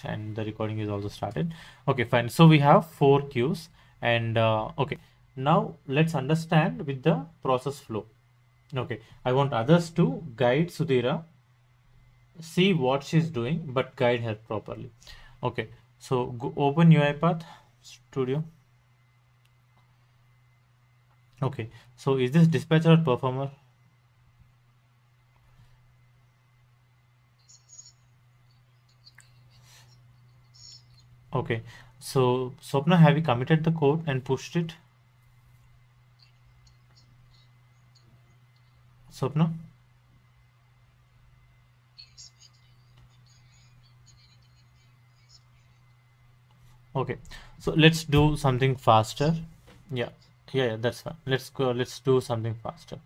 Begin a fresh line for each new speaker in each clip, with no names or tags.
and the recording is also started. Okay, fine. So we have 4 queues, and okay, now let's understand with the process flow. Okay, I want others to guide Sudhira, see what she's doing, but guide her properly. Okay, so go open UiPath Studio. Okay, so is this dispatcher or performer? Okay, so Swapna, have you committed the code and pushed it? Swapna? Okay, so let's do something faster. Yeah, yeah, that's fine. Let's go. Let's do something faster.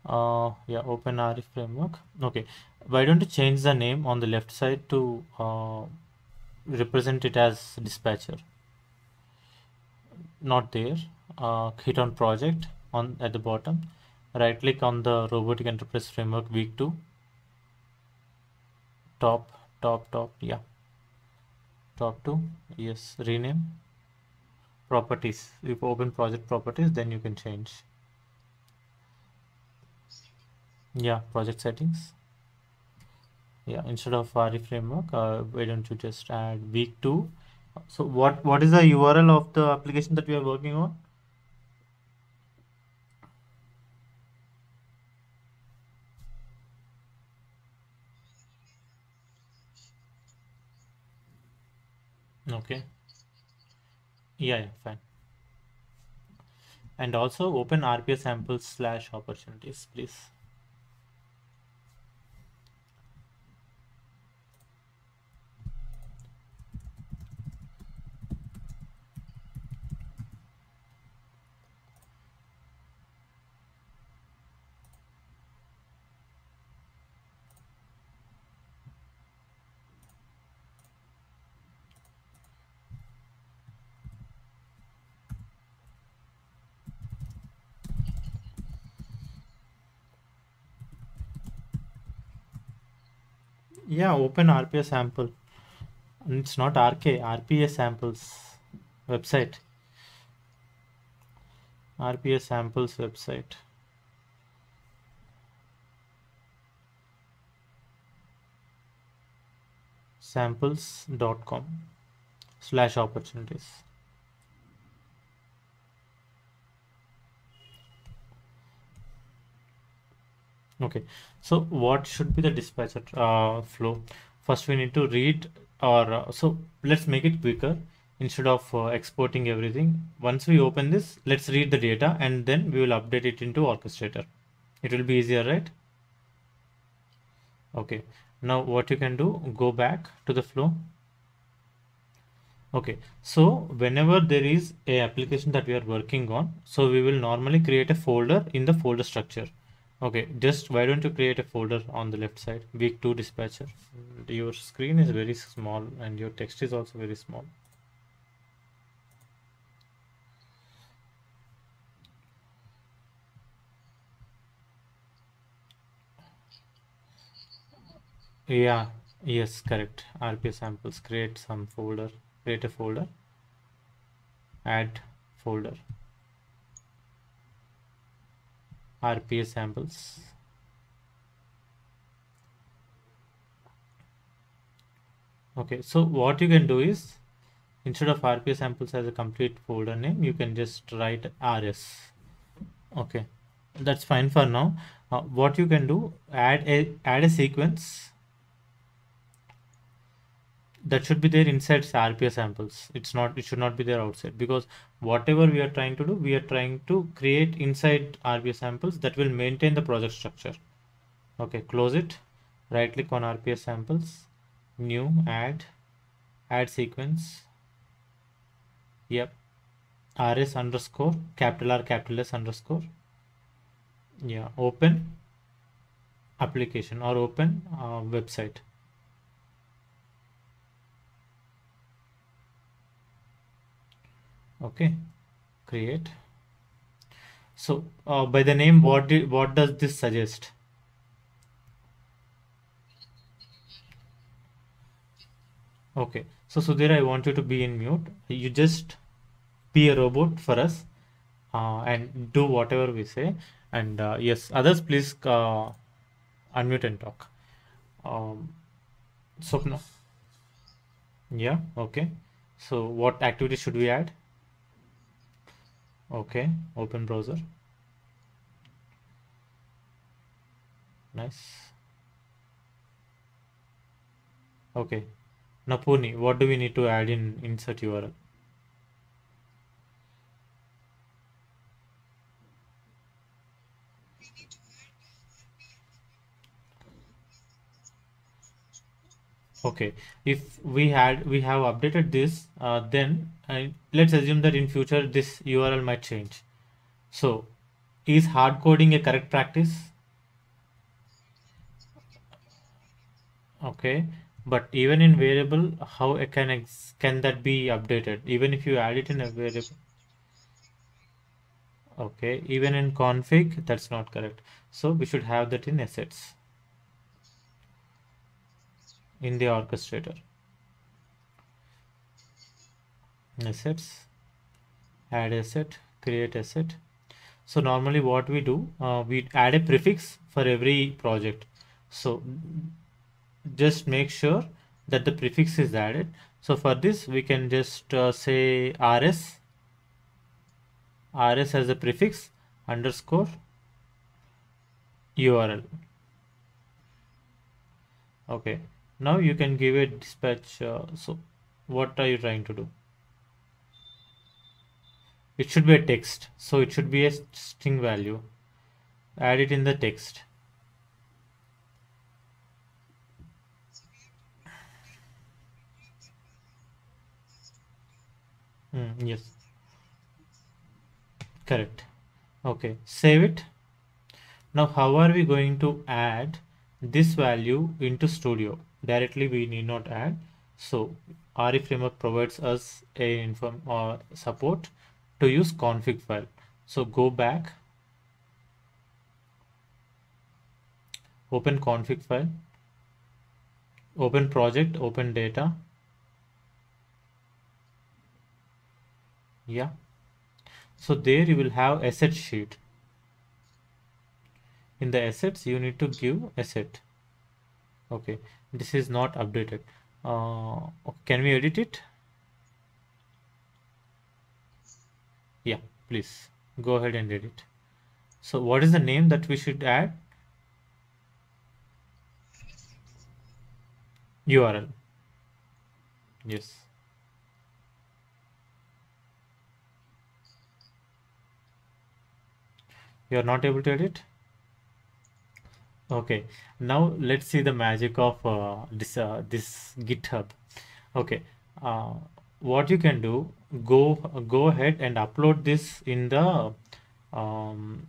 Yeah, open RF framework. Okay, why don't you change the name on the left side to represent it as dispatcher? Not there. Hit on project on at the bottom. Right click on the robotic enterprise framework week 2. Top, top. Yeah, top 2. Yes, rename properties. If open project properties, then you can change. Yeah, project settings. Yeah, instead of RE framework, why don't you just add week 2? So what is the URL of the application that we are working on? Okay. Yeah, fine. And also open RPA samples slash opportunities, please. Yeah, open RPA sample. It's not RK, RPA samples website. RPA samples website. samples.com/opportunities. Okay, so what should be the dispatcher flow? First, we need to read, or so let's make it quicker. Instead of exporting everything, once we open this, let's read the data and then we will update it into orchestrator. It will be easier, right? Okay, now what you can do, go back to the flow. Okay, so whenever there is a application that we are working on, so we will normally create a folder in the folder structure. Okay, just why don't you create a folder on the left side, week 2 dispatcher. Your screen is very small and your text is also very small. Yeah, yes, correct. RPA samples, create some folder, create a folder, add folder, RPA samples. Okay, so what you can do is, instead of RPA samples as a complete folder name, you can just write RS. Okay, that's fine for now. What you can do, add a sequence that should be there inside RPA samples. It should not be there outside, because whatever we are trying to do, we are trying to create inside RPA samples that will maintain the project structure. Okay, close it. Right click on RPA samples, new, add sequence. Yep, RS underscore capital R capital S underscore. Yeah, open application or open website. Okay, create. So by the name, what does this suggest? Okay. So Sudhir, I want you to be in mute. You just be a robot for us and do whatever we say. And yes, others please unmute and talk. Um, Swapna. Yeah. Okay. So what activity should we add? Okay. Open browser. Nice. Okay. Now Purni, what do we need to add in insert URL? Okay, if we have updated this, then let's assume that in future this URL might change. So, is hard coding a correct practice? Okay, but even in variable, how can that be updated? Even if you add it in a variable. Okay, even in config, that's not correct. So we should have that in assets in the orchestrator. Assets, add asset, create asset. So normally what we do, we add a prefix for every project. So just make sure that the prefix is added. So for this, we can just say rs as a prefix underscore URL. Okay. Now you can give a dispatch. So what are you trying to do? It should be a text. So it should be a string value. Add it in the text. Yes, correct. Okay, save it. Now, how are we going to add this value into Studio? Directly, we need not add. So, RE framework provides us a inform or support to use config file. So, go back, open config file, open project, open data. Yeah. So, there you will have asset sheet. In the assets, you need to give asset. Okay, this is not updated. Can we edit it? Yeah, please go ahead and edit. So what is the name that we should add? URL. Yes. You are not able to edit? Okay. Now let's see the magic of this GitHub. Okay. Uh, what you can do, go ahead and upload this in the um,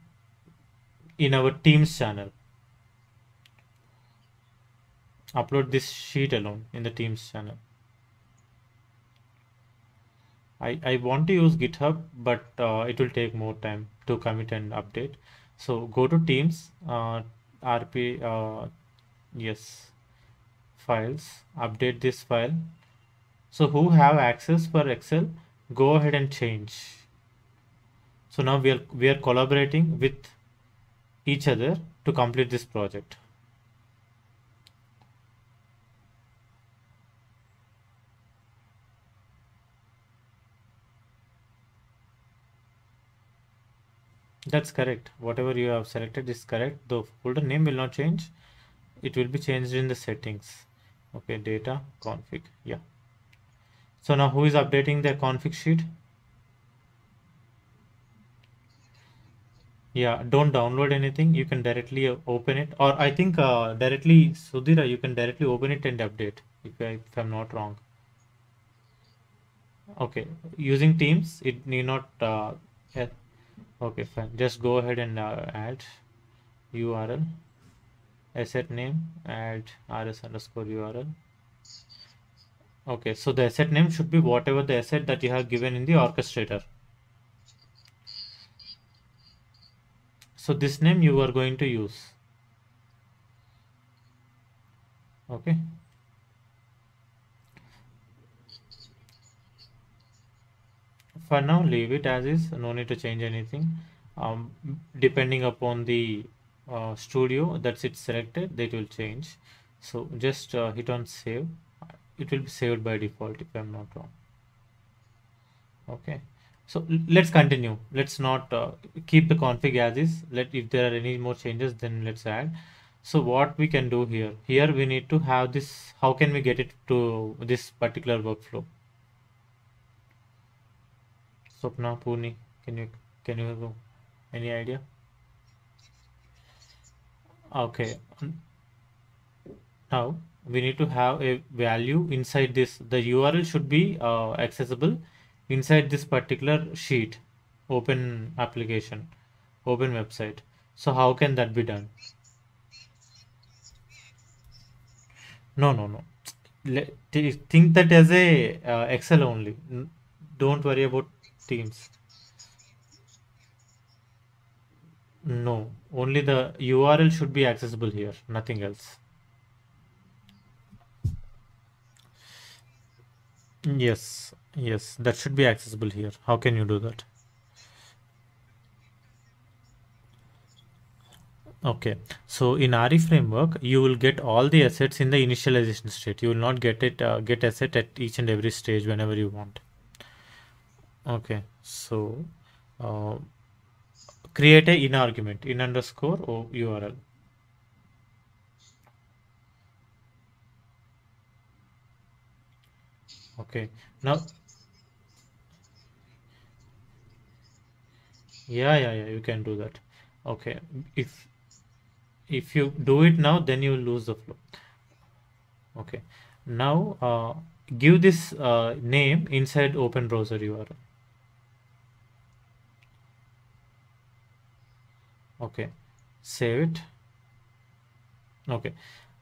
in our Teams channel. Upload this sheet alone in the Teams channel. I want to use GitHub, but it will take more time to commit and update. So go to Teams, RP, yes, files, update this file. So who have access for Excel, go ahead and change. So now we are collaborating with each other to complete this project. That's correct. Whatever you have selected is correct. The folder name will not change. It will be changed in the settings. Okay, data config. Yeah. So now who is updating the config sheet? Yeah, don't download anything. You can directly open it, or I think directly Sudhira, you can directly open it and update if I'm not wrong. Okay, using Teams, it need not. Yeah. Okay, fine. Just go ahead and add URL, asset name, add rs underscore URL. Okay, so the asset name should be whatever the asset that you have given in the orchestrator. So this name you are going to use. Okay. For now, leave it as is. No need to change anything. Um, Depending upon the studio that's it selected, that will change. So just hit on save. It will be saved by default if I'm not wrong. Okay. So let's continue. Let's not keep the config as is. Let if there are any more changes, then let's add. So what we can do here? Here we need to have this. How can we get it to this particular workflow? Swapna, Puni, can you go? Any idea? Okay. Now we need to have a value inside this. The URL should be accessible inside this particular sheet, open application, open website. So how can that be done? No, no, no. Think that as a Excel only. Don't worry about Teams. No, only the URL should be accessible here, nothing else. Yes, yes, that should be accessible here. How can you do that? Okay, so in RE framework, you will get all the assets in the initialization state. You will not get asset at each and every stage whenever you want. Okay, so uh, create a in argument in underscore or URL. Okay, now yeah, you can do that. Okay, if you do it now, then you will lose the flow. Okay, now give this name inside open browser URL. Okay, save it. Okay,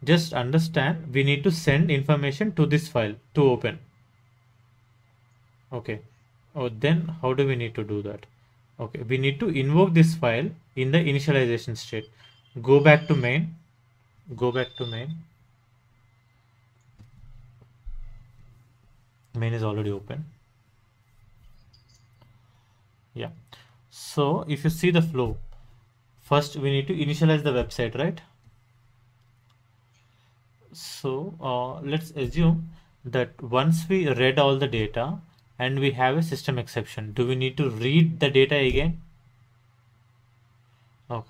just understand we need to send information to this file to open. Okay, oh, then how do we need to do that? Okay, we need to invoke this file in the initialization state. Go back to main. Go back to main. Main is already open. Yeah. So if you see the flow, first we need to initialize the website, right? So let's assume that once we read all the data and we have a system exception, do we need to read the data again? Oh,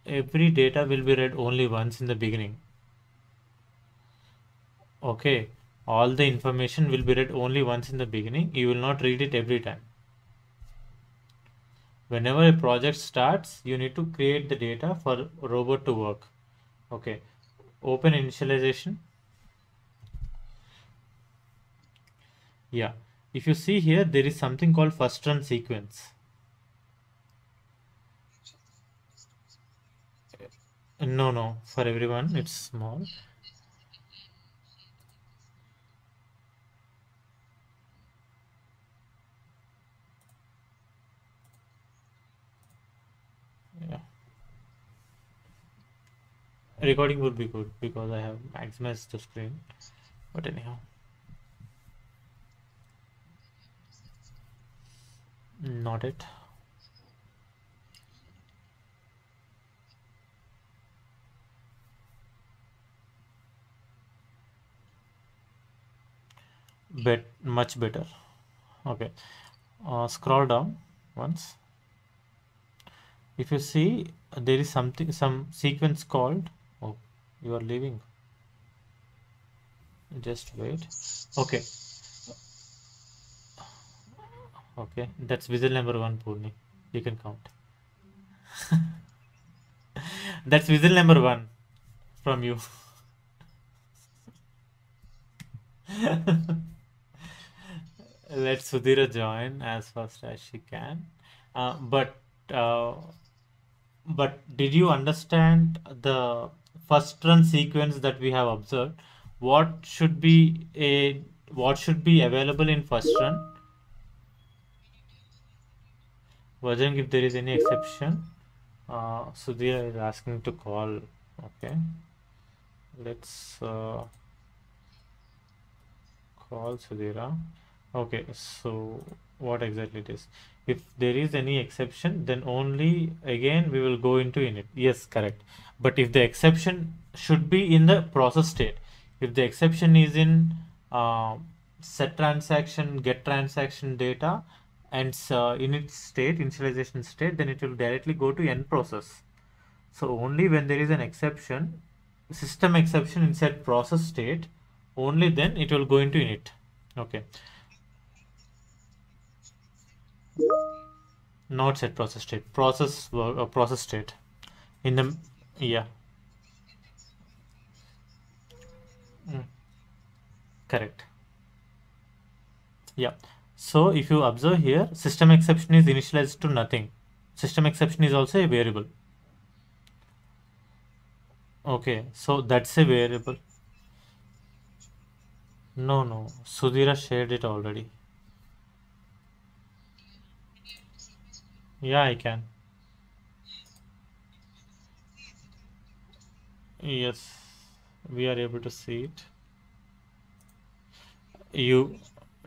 every data will be read only once in the beginning. Okay, all the information will be read only once in the beginning. You will not read it every time. Whenever a project starts, you need to create the data for robot to work. Okay, open initialization. Yeah, if you see here, there is something called first run sequence. No, no, for everyone, it's small. Yeah, recording would be good because I have maximized the screen. But anyhow, not it. Much better. Okay, scroll down once. If you see, there is some sequence called. Oh, you are leaving. Just wait. Okay, okay, that's visual number one, Purni. You can count. That's visual number one from you. Let Sudhira join as fast as she can. Uh, but uh, but did you understand the first run sequence that we have observed? What should be a what should be available in first run? Vajang, if there is any exception, Sudhir is asking to call. Okay, let's call Sudhira. Okay, so what exactly it is? If there is any exception, then only again we will go into init. Yes, correct. But if the exception should be in the process state, if the exception is in uh, set transaction, get transaction data, and init state, initialization state, then it will directly go to end process. So only when there is an exception, system exception inside process state, only then it will go into init. Okay, not set process state, process state. In the yeah, mm, correct. Yeah. So if you observe here, system exception is initialized to nothing. System exception is also a variable. Okay, so that's a variable. No, no, Sudhira shared it already. Yeah, I can. Yes, we are able to see it. You,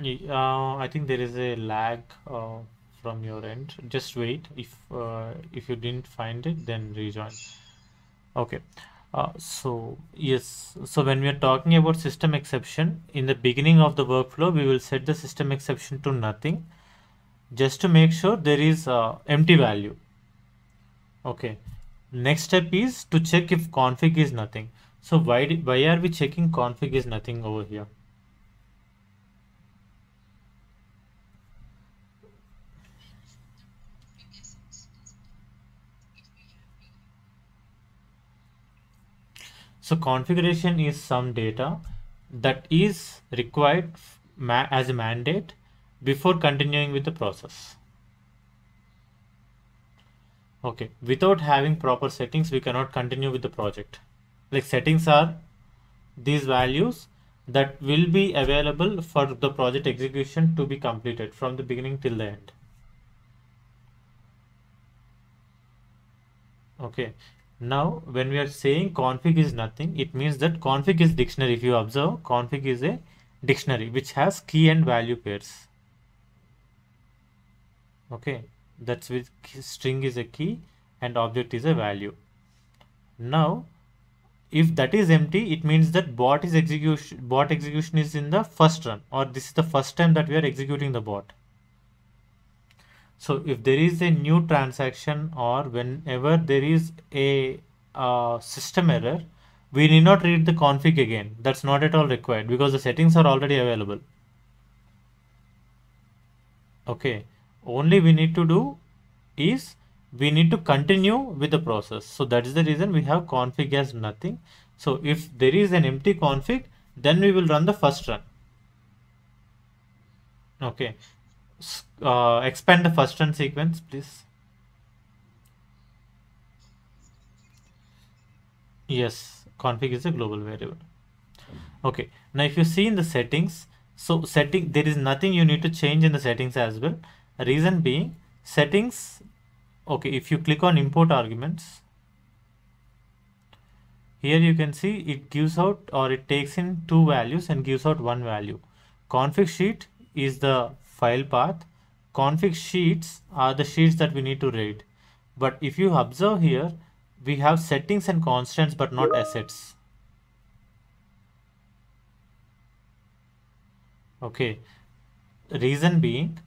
I think there is a lag from your end. Just wait. If you didn't find it, then rejoin. Okay. So yes. So when we are talking about system exception, in the beginning of the workflow, we will set the system exception to nothing, just to make sure there is empty value. Okay. Next step is to check if config is nothing. So why are we checking config is nothing over here? So configuration is some data that is required as a mandate before continuing with the process. Okay, without having proper settings, we cannot continue with the project. Like settings are these values that will be available for the project execution to be completed from the beginning till the end. Okay, now when we are saying config is nothing, it means that config is dictionary. If you observe, config is a dictionary which has key and value pairs. Okay, that's with string is a key and object is a value. Now if that is empty, it means that bot execution is in the first run, or this is the first time that we are executing the bot. So if there is a new transaction or whenever there is a system error, we need not read the config again. That's not at all required because the settings are already available. Okay, only we need to do is we need to continue with the process. So that is the reason we have config as nothing. So if there is an empty config, then we will run the first run. Okay, expand the first run sequence, please. Yes, config is a global variable. Okay, now if you see in the settings, so setting, there is nothing you need to change in the settings as well. Reason being, settings, okay, if you click on import arguments, here you can see it gives out or it takes in two values and gives out one value. Config sheet is the file path. Config sheets are the sheets that we need to read. But if you observe here, we have settings and constants but not assets. Okay, reason being,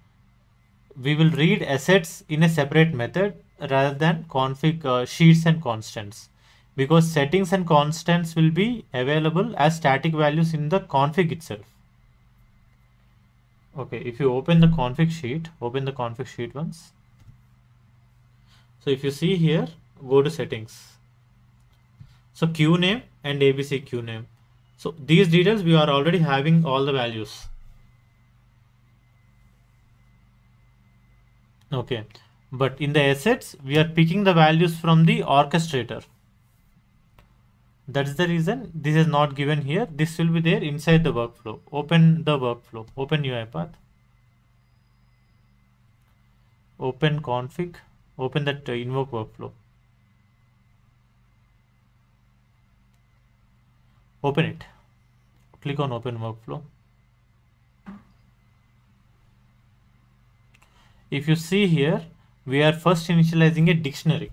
we will read assets in a separate method rather than config sheets and constants, because settings and constants will be available as static values in the config itself. Okay, if you open the config sheet once. So if you see here, go to settings. So queue name and ABC queue name. So these details we are already having all the values. Okay, but in the assets, we are picking the values from the orchestrator. That's the reason this is not given here. This will be there inside the workflow. Open the workflow, open UiPath, open config, open that invoke workflow. Open it. Click on open workflow. If you see here, we are first initializing a dictionary,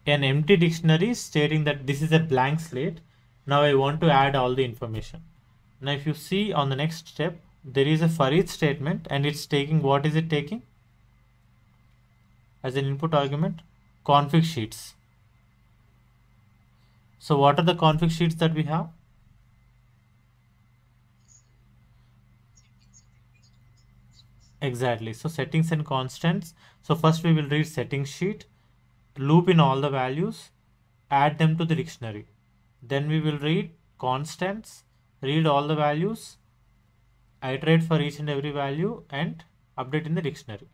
an empty dictionary stating that this is a blank slate. Now I want to add all the information. Now if you see on the next step, there is a for each statement, and it's taking, what is it taking as an input argument? Config sheets. So what are the config sheets that we have? Exactly. So settings and constants. So first we will read settings sheet, loop in all the values, add them to the dictionary. Then we will read constants, read all the values, iterate for each and every value, and update in the dictionary.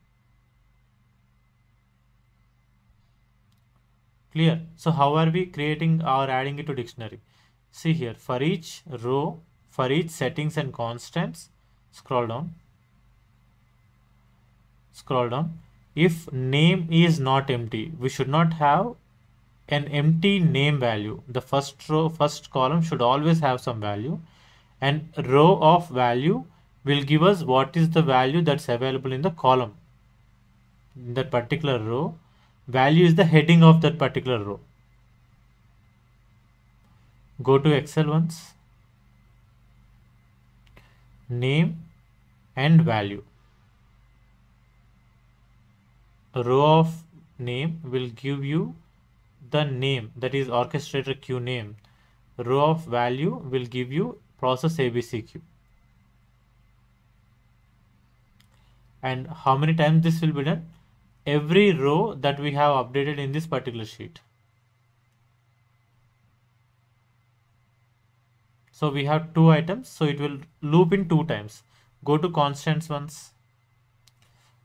Clear? So how are we creating or adding it to dictionary? See here, for each row, for each settings and constants, scroll down. Scroll down. If name is not empty, we should not have an empty name value. The first row, first column should always have some value, and row of value will give us what is the value that's available in the column. In that particular row, value is the heading of that particular row. Go to Excel once, name and value. A row of name will give you the name, that is orchestrator queue name. Row of value will give you process ABC queue. And how many times this will be done? Every row that we have updated in this particular sheet. So we have two items, so it will loop in 2 times. Go to constants once.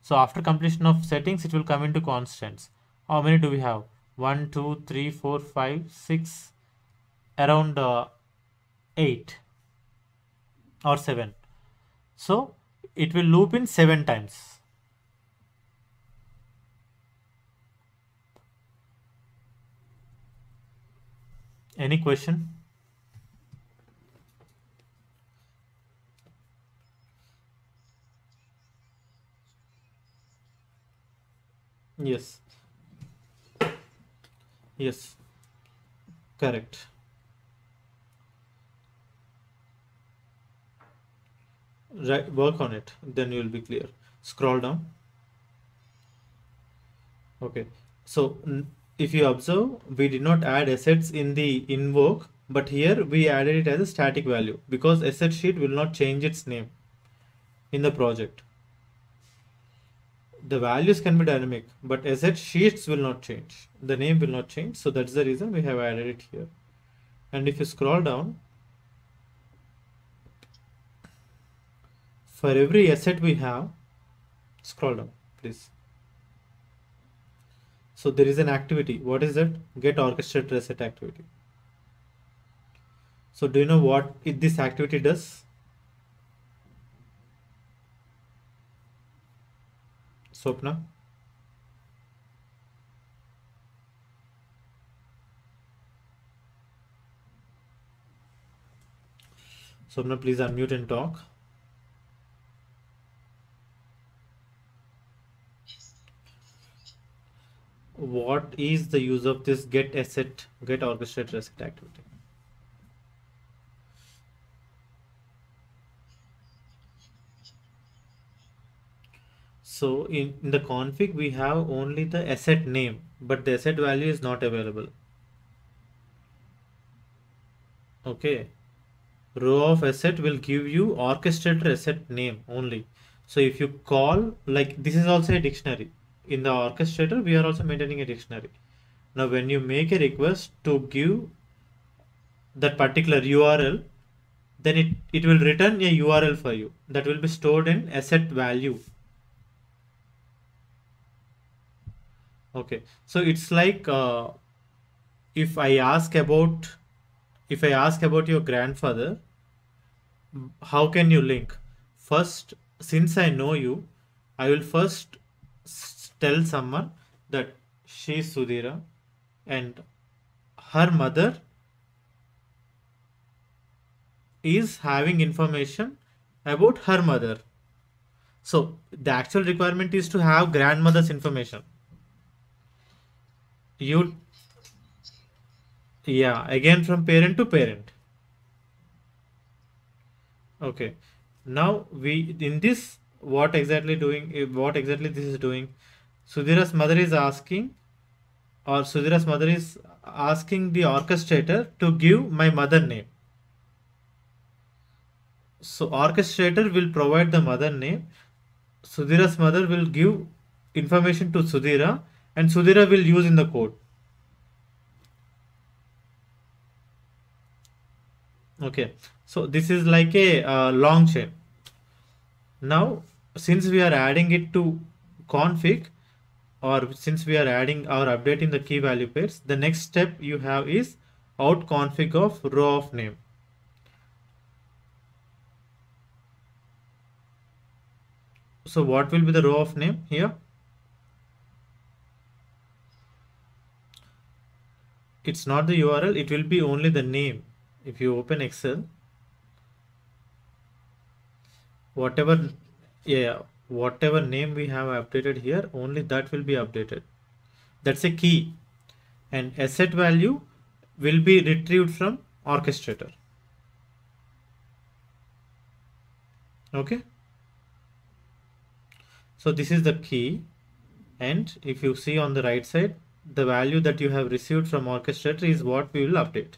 So after completion of settings, it will come into constants. How many do we have? 1, 2, 3, 4, 5, 6, around 8 or 7. So it will loop in 7 times. Any question? Yes. Yes. Correct. Right. Work on it. Then you will be clear. Scroll down. Okay. So if you observe, we did not add assets in the invoke, but here we added it as a static value because asset sheet will not change its name in the project. The values can be dynamic, but asset sheets will not change. The name will not change. So that's the reason we have added it here. And if you scroll down, for every asset we have, scroll down, please. So there is an activity. What is that? Get orchestrator asset activity. So do you know what this activity does? Swapna? Swapna, please unmute and talk. What is the use of this get orchestrator asset activity? So in the config, we have only the asset name, but the asset value is not available. Okay. Row of asset will give you orchestrator asset name only. So if you call, like this is also a dictionary. In the orchestrator, we are also maintaining a dictionary. Now when you make a request to give that particular URL, then it will return a URL for you that will be stored in asset value. Okay, so it's like if I ask about your grandfather, how can you link? First, since I know you, I will first tell someone that she is Sudhira and her mother is having information about her mother. So the actual requirement is to have grandmother's information. You, yeah, again from parent to parent. Okay. Now we in this what exactly doing what exactly this is doing. Sudhira's mother is asking or Sudhira's mother is asking the orchestrator to give my mother name. So orchestrator will provide the mother name. Sudhira's mother will give information to Sudhira and Sudhira will use in the code. Okay. So this is like a long chain. Now, since we are adding it to config, or since we are adding or updating the key value pairs, the next step you have is out config of row of name. So what will be the row of name here? It's not the URL, it will be only the name. If you open Excel, whatever, yeah, whatever name we have updated here, only that will be updated. That's a key. And asset value will be retrieved from orchestrator. Okay. So this is the key. And if you see on the right side, the value that you have received from orchestrator is what we will update.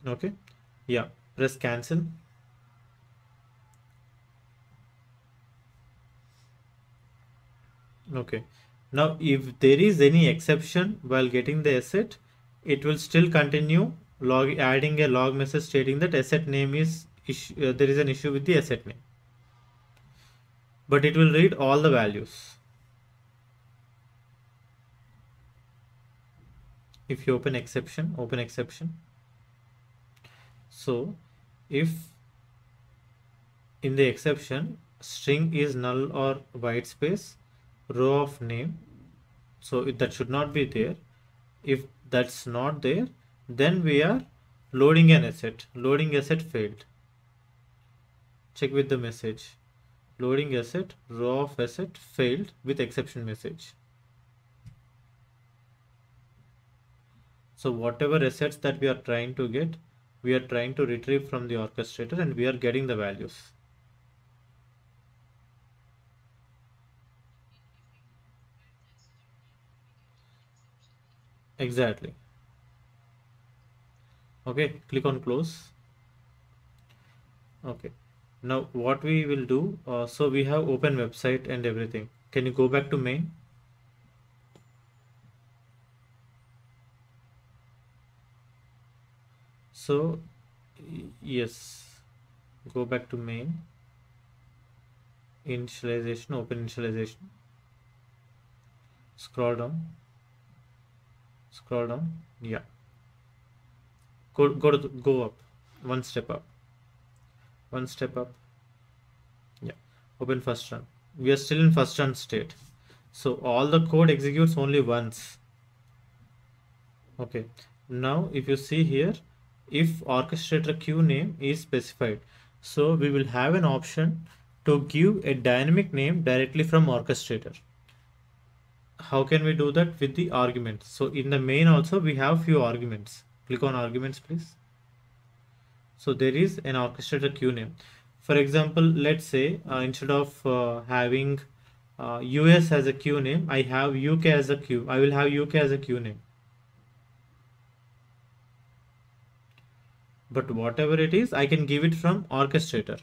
Okay. Yeah. Press cancel. Okay. Now, if there is any exception while getting the asset, it will still continue adding a log message stating that asset name is there is an issue with the asset name. But it will read all the values. If you open exception. So if in the exception string is null or white space, row of name, so that should not be there. If that's not there, then we are loading an asset. Loading asset failed. Check with the message. Loading asset, row of asset failed with exception message. So whatever assets that we are trying to get, we are trying to retrieve from the orchestrator and we are getting the values. Exactly. Okay, click on close. Okay. Now what we will do, so we have open website and everything. Can you go back to main? So yes, go back to main. Initialization, open initialization. Scroll down. Yeah. Go up. One step up. Yeah. Open first run. We are still in first run state. So all the code executes only once. Okay. Now if you see here, if orchestrator queue name is specified, so we will have an option to give a dynamic name directly from orchestrator. How can we do that? With the arguments. So in the main also we have few arguments. Click on arguments, please. So there is an orchestrator queue name. For example, let's say instead of having US as a queue name, I have UK as a queue. I will have UK as a queue name. But whatever it is, I can give it from orchestrator.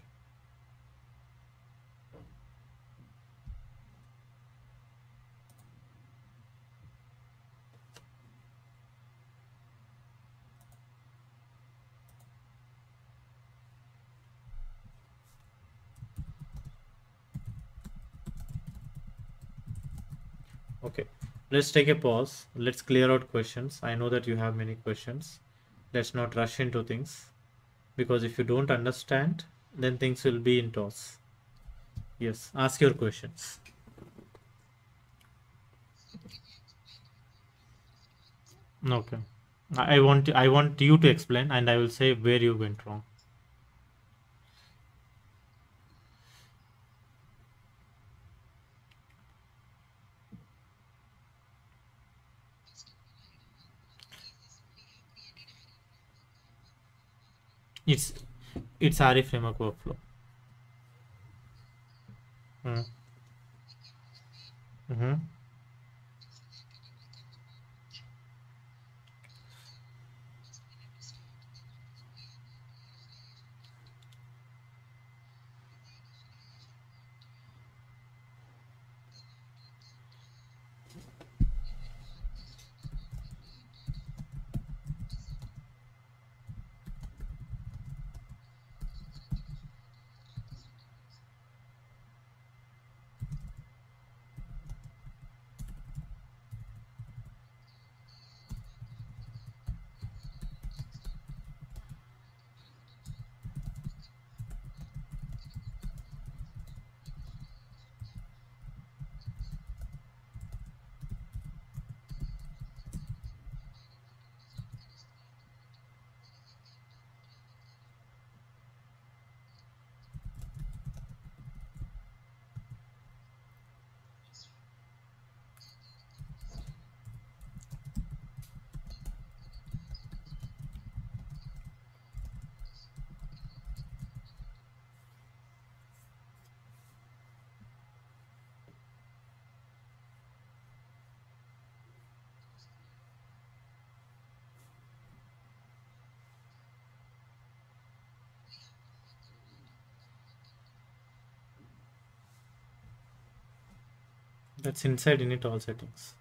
Okay, let's take a pause. Let's clear out questions. I know that you have many questions. Let's not rush into things, because if you don't understand, then things will be in toss. Yes, ask your questions. Okay. I want you to explain and I will say where you went wrong. It's it's RE framework workflow. Mm. Mm-hmm. That's inside init all settings.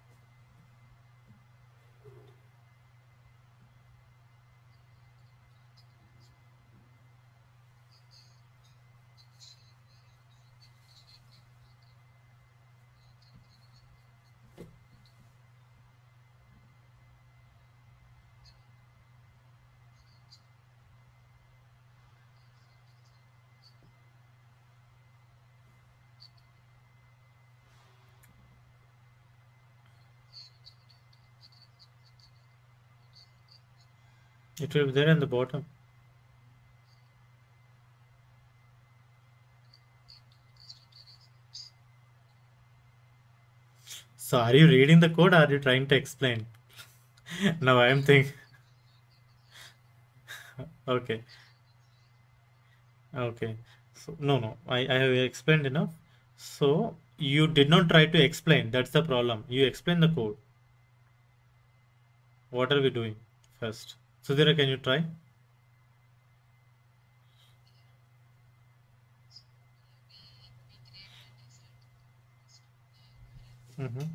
It will be there in the bottom. So are you reading the code or are you trying to explain? Now I am thinking. Okay. Okay. So I have explained enough. So you did not try to explain. That's the problem. You explain the code. What are we doing first? Sudhira, can you try? Mm-hmm.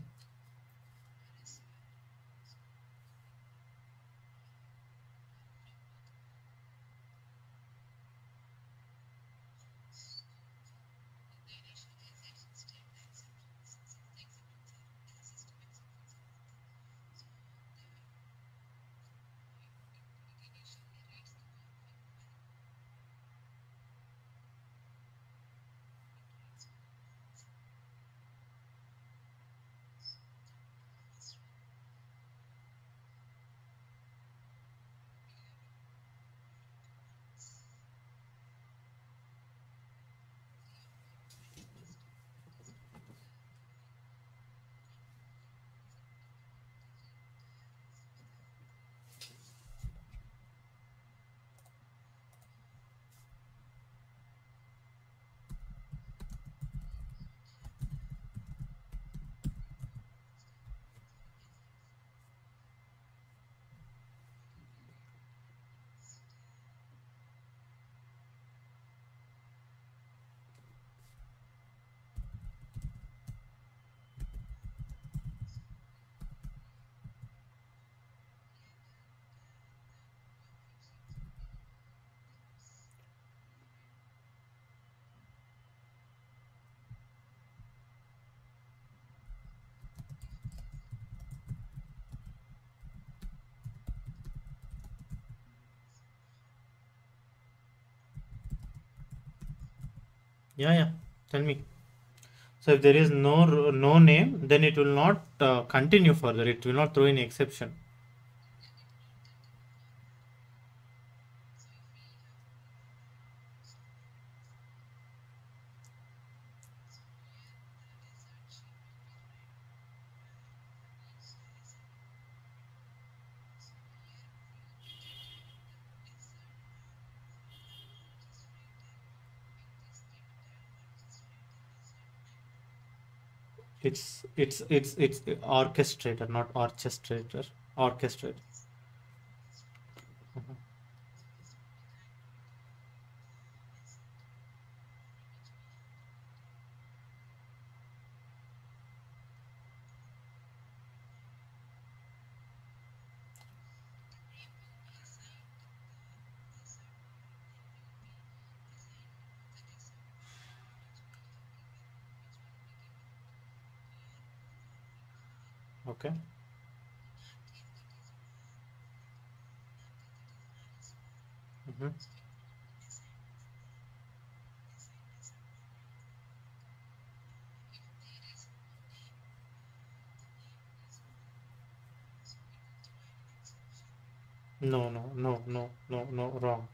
Yeah, yeah. Tell me. So if there is no name, then it will not continue further. It will not throw any exception. It's orchestrator, not orchestrator. Orchestrator. Mhm. Okay. Mhm. No, wrong.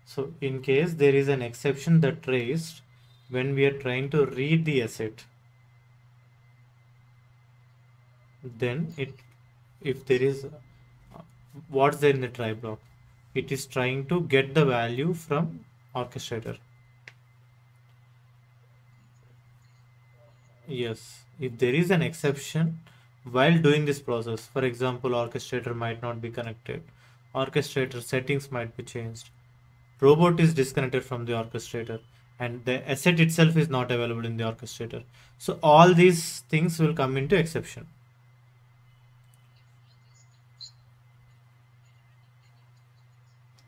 So in case there is an exception that raised when we are trying to read the asset, then it if there is what's there in the try block? It is trying to get the value from orchestrator. Yes, if there is an exception while doing this process, for example, orchestrator might not be connected, orchestrator settings might be changed, robot is disconnected from the orchestrator, and the asset itself is not available in the orchestrator. So all these things will come into exception.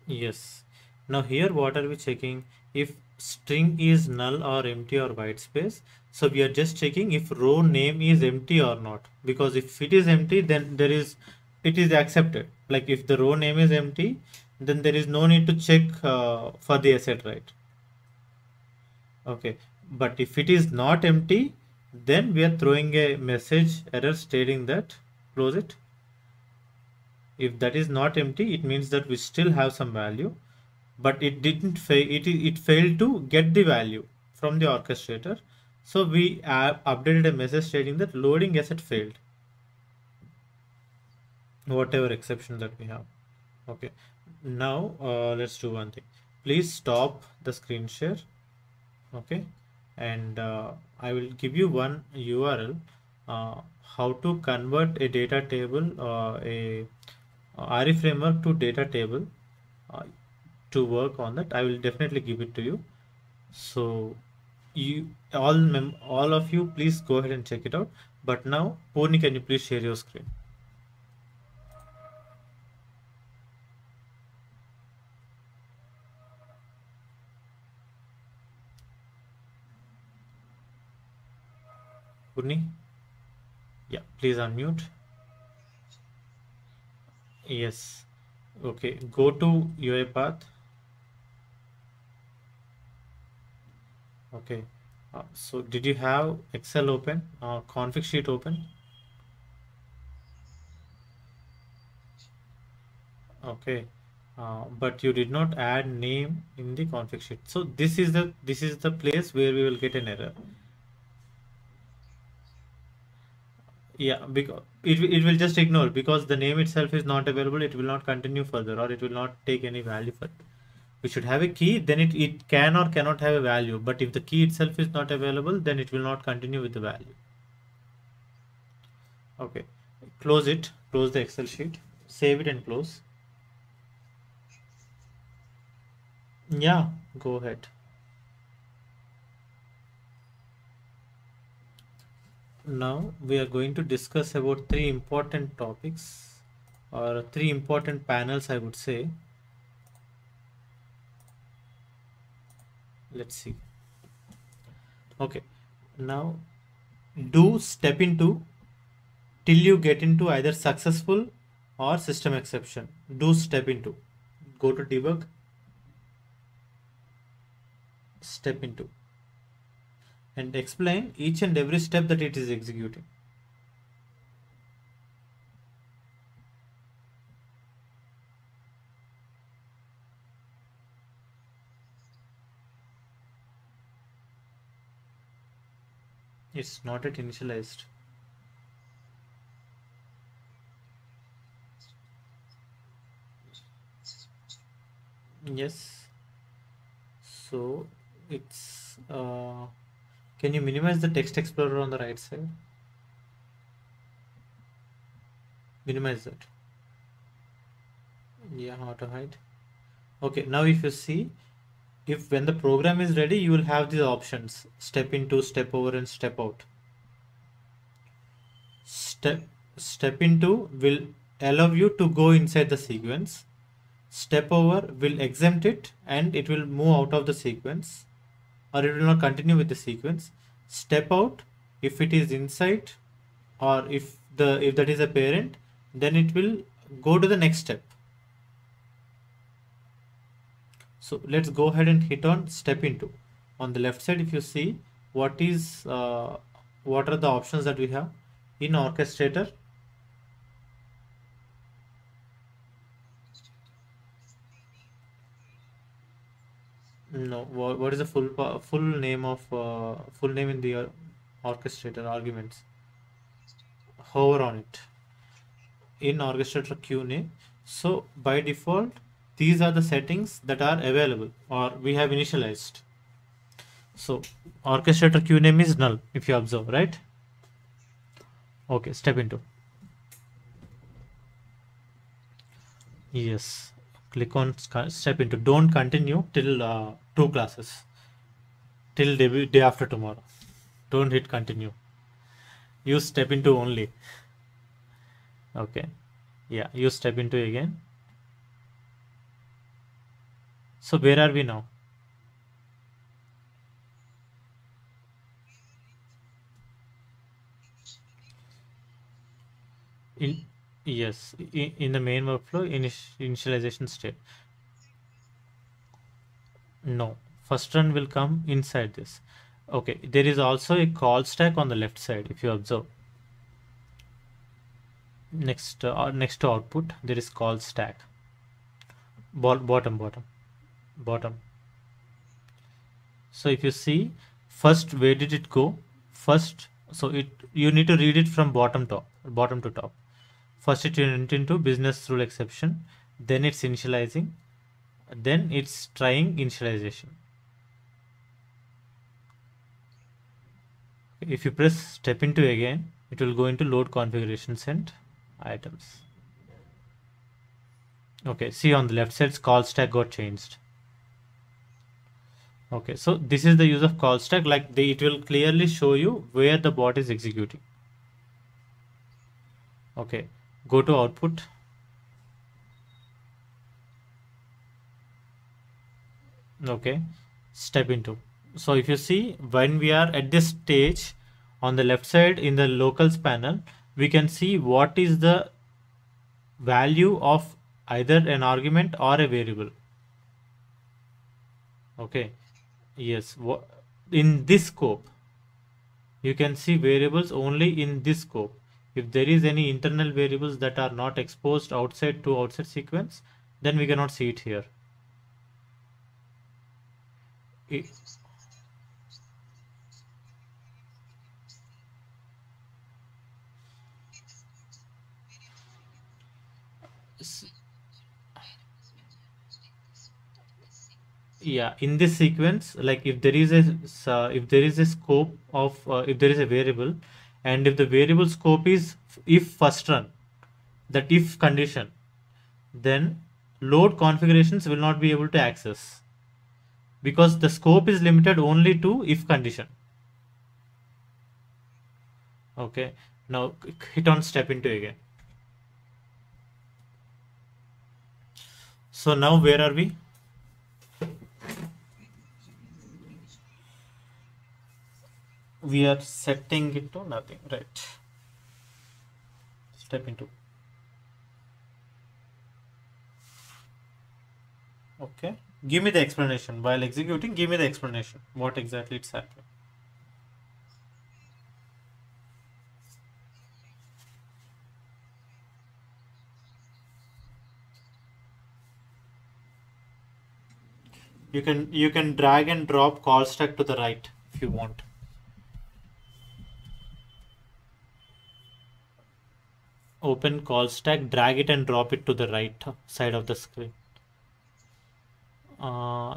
Yes. Now here what are we checking? If string is null or empty or white space. So we are just checking if row name is empty or not. Because if it is empty, then it is accepted. Like if the row name is empty, then there is no need to check for the asset, right? Okay. But if it is not empty, then we are throwing a message error stating that close it. If that is not empty, it means that we still have some value, but it didn't fail. It failed to get the value from the orchestrator. So we updated a message stating that loading asset failed, whatever exception that we have. Okay. Now let's do one thing. Please stop the screen share. Okay, and I will give you one URL, how to convert a data table, a RE framework to data table. uh, to work on that, I will definitely give it to you. So you all of you, please go ahead and check it out. But now, Purni, can you please share your screen? Purni, yeah, please unmute. Yes. Okay, go to UiPath. Okay. So did you have Excel open, config sheet open? Okay. But you did not add name in the config sheet. So this is the place where we will get an error. Yeah, because it will just ignore because the name itself is not available. It will not continue further, or it will not take any value for it. We should have a key, then it can or cannot have a value. But if the key itself is not available, then it will not continue with the value. Okay, close it. Close the Excel sheet. Save it and close. Yeah, go ahead. Now we are going to discuss about three important topics or three important panels, I would say. Let's see. Okay, now do step into till you get into either successful or system exception. Do step into. Go to debug, step into, and explain each and every step that it is executing. It's not yet initialized. Yes. So it's Can you minimize the text explorer on the right side? Minimize that. Yeah, auto hide. Okay, now if you see, if when the program is ready, you will have these options: step into, step over, and step out. Step into will allow you to go inside the sequence. Step over will exempt it and it will move out of the sequence, or it will not continue with the sequence. Step out, if it is inside, or if that is a parent, then it will go to the next step. So let's go ahead and hit on step into. On the left side, if you see, what are the options that we have in orchestrator? No, what is the full name of full name in the orchestrator arguments? Hover on it in orchestrator queue name. So by default, these are the settings that are available or we have initialized. So orchestrator queue name is null if you observe, right? Okay, step into. Yes, click on step into. Don't continue till two classes, till day after tomorrow. Don't hit continue. Use step into only. Okay, yeah, use step into again. So where are we now? In yes, in the main workflow initialization state. No, first run will come inside this. Okay, there is also a call stack on the left side if you observe. Next to output there is call stack. Bottom. So if you see, first where did it go? First, so you need to read it from bottom to top. First it went into business rule exception, then it's initializing, then it's trying initialization. If you press step into again, it will go into load configurations and items. Okay, see on the left side call stack got changed. Okay, so this is the use of call stack, like it will clearly show you where the bot is executing. Okay, go to output. Okay, step into. So if you see, when we are at this stage, on the left side in the locals panel, we can see what is the value of either an argument or a variable. Okay, yes, in this scope you can see variables only in this scope. If there is any internal variables that are not exposed outside to outside sequence, then we cannot see it here. Yeah, in this sequence, like if there is a scope of if there is a variable, and if the variable scope is if first run, that if condition, then load configurations will not be able to access, because the scope is limited only to if condition. Okay, now hit on step into again. So now where are we? We are setting it to nothing, right? Step into. Okay, give me the explanation while executing. Give me the explanation what exactly it's happening. You can drag and drop call stack to the right if you want. Open call stack, drag it and drop it to the right side of the screen.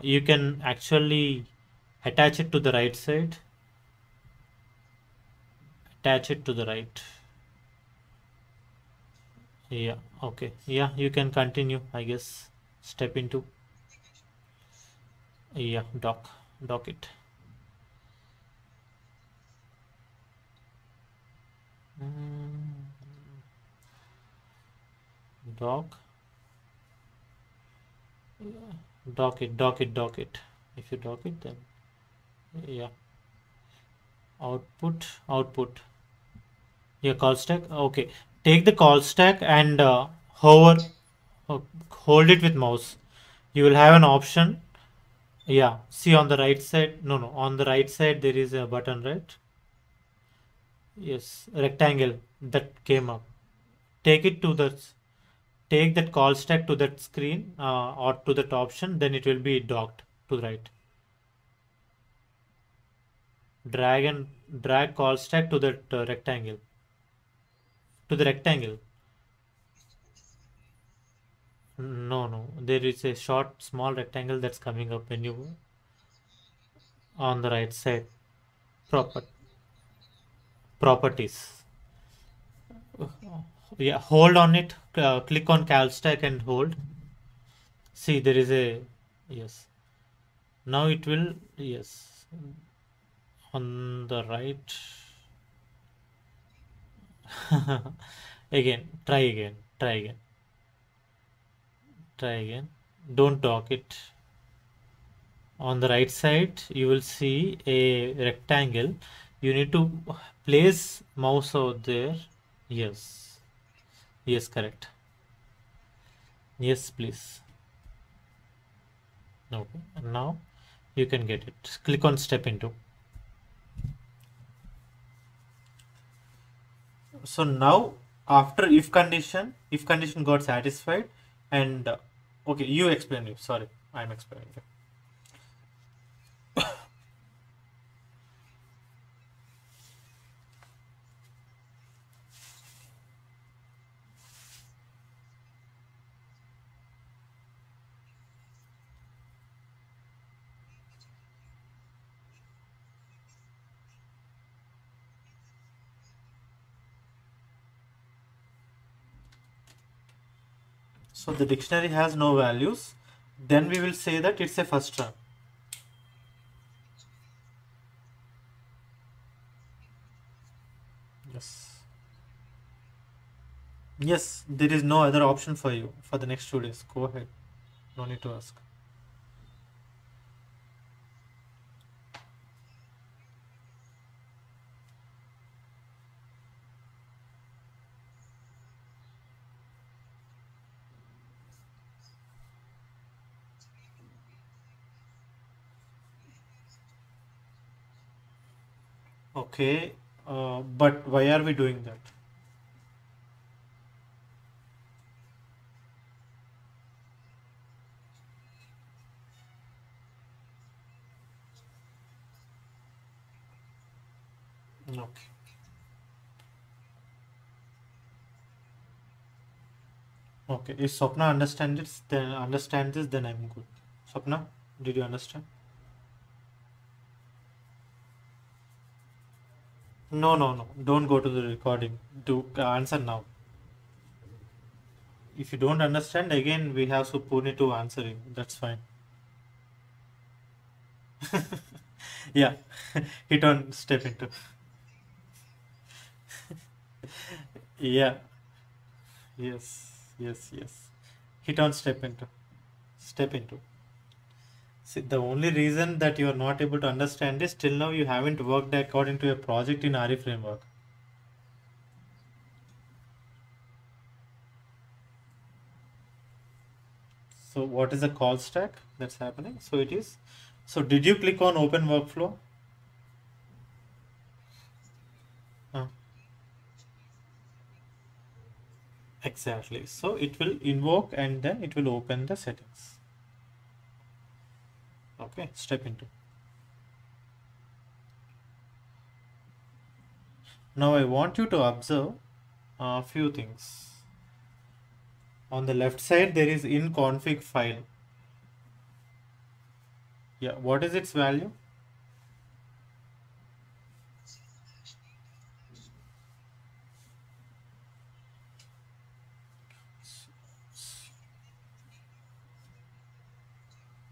You can actually attach it to the right side. attach it to the right. Yeah, okay. Yeah, you can continue, I guess. Step into, yeah, dock it. Mm, dock, dock it. If you dock it, then yeah, output. Yeah, call stack. Okay, take the call stack and hover, uh, hold it with mouse. You will have an option. Yeah, see on the right side. No, on the right side there is a button, right? Yes, rectangle that came up. Take it to the take that call stack to that screen or to that option. Then it will be docked to the right. Drag call stack to that rectangle. To the rectangle. No. There is a short, small rectangle that's coming up when you on the right side. Proper properties. Yeah, hold on it. Click on call stack and hold. See, there is a yes. Now it will yes on the right. Again, try again. Don't dock it. On the right side, you will see a rectangle. You need to place mouse out there. Yes, yes, correct. Yes, please. Okay, and now you can get it. Click on step into. So now after if condition got satisfied and okay, you explain it. Sorry, I'm explaining it. So the dictionary has no values. Then we will say that it's a first term. Yes. Yes, there is no other option for you for the next 2 days. Go ahead. No need to ask. Okay, but why are we doing that? Okay. Okay. If Swapna understand this, then I'm good. Swapna, did you understand? No. Don't go to the recording. Do answer now. If you don't understand, again we have Supuni to answer you. That's fine. Yeah. Hit on step into. Yeah. Yes. Hit on step into. Step into. See, the only reason that you are not able to understand is till now you haven't worked according to a project in RE framework. So what is the call stack that's happening? So it is. So did you click on open workflow? Uh, exactly. So it will invoke and then it will open the settings. Okay, step into. Now I want you to observe a few things. On the left side there is in config file. Yeah, what is its value?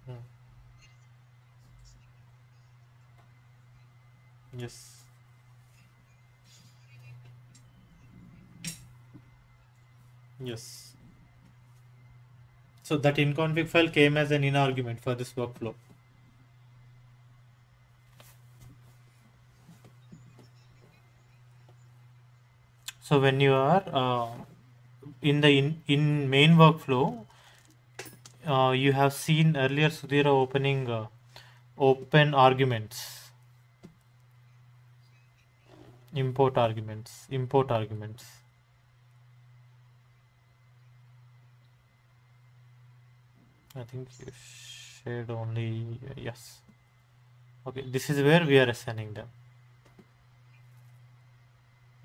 Mm. Yes. Yes. So that in-config file came as an in argument for this workflow. So when you are in the in main workflow, you have seen earlier Sudhira opening open arguments, import arguments. I think you shared only yes. Okay, this is where we are assigning them.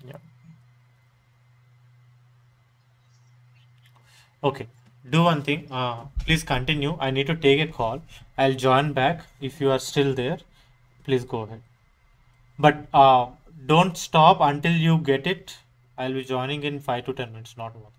Yeah. Okay. Do one thing. Please continue. I need to take a call. I'll join back. If you are still there, please go ahead. But don't stop until you get it. I'll be joining in 5 to 10 minutes, not more.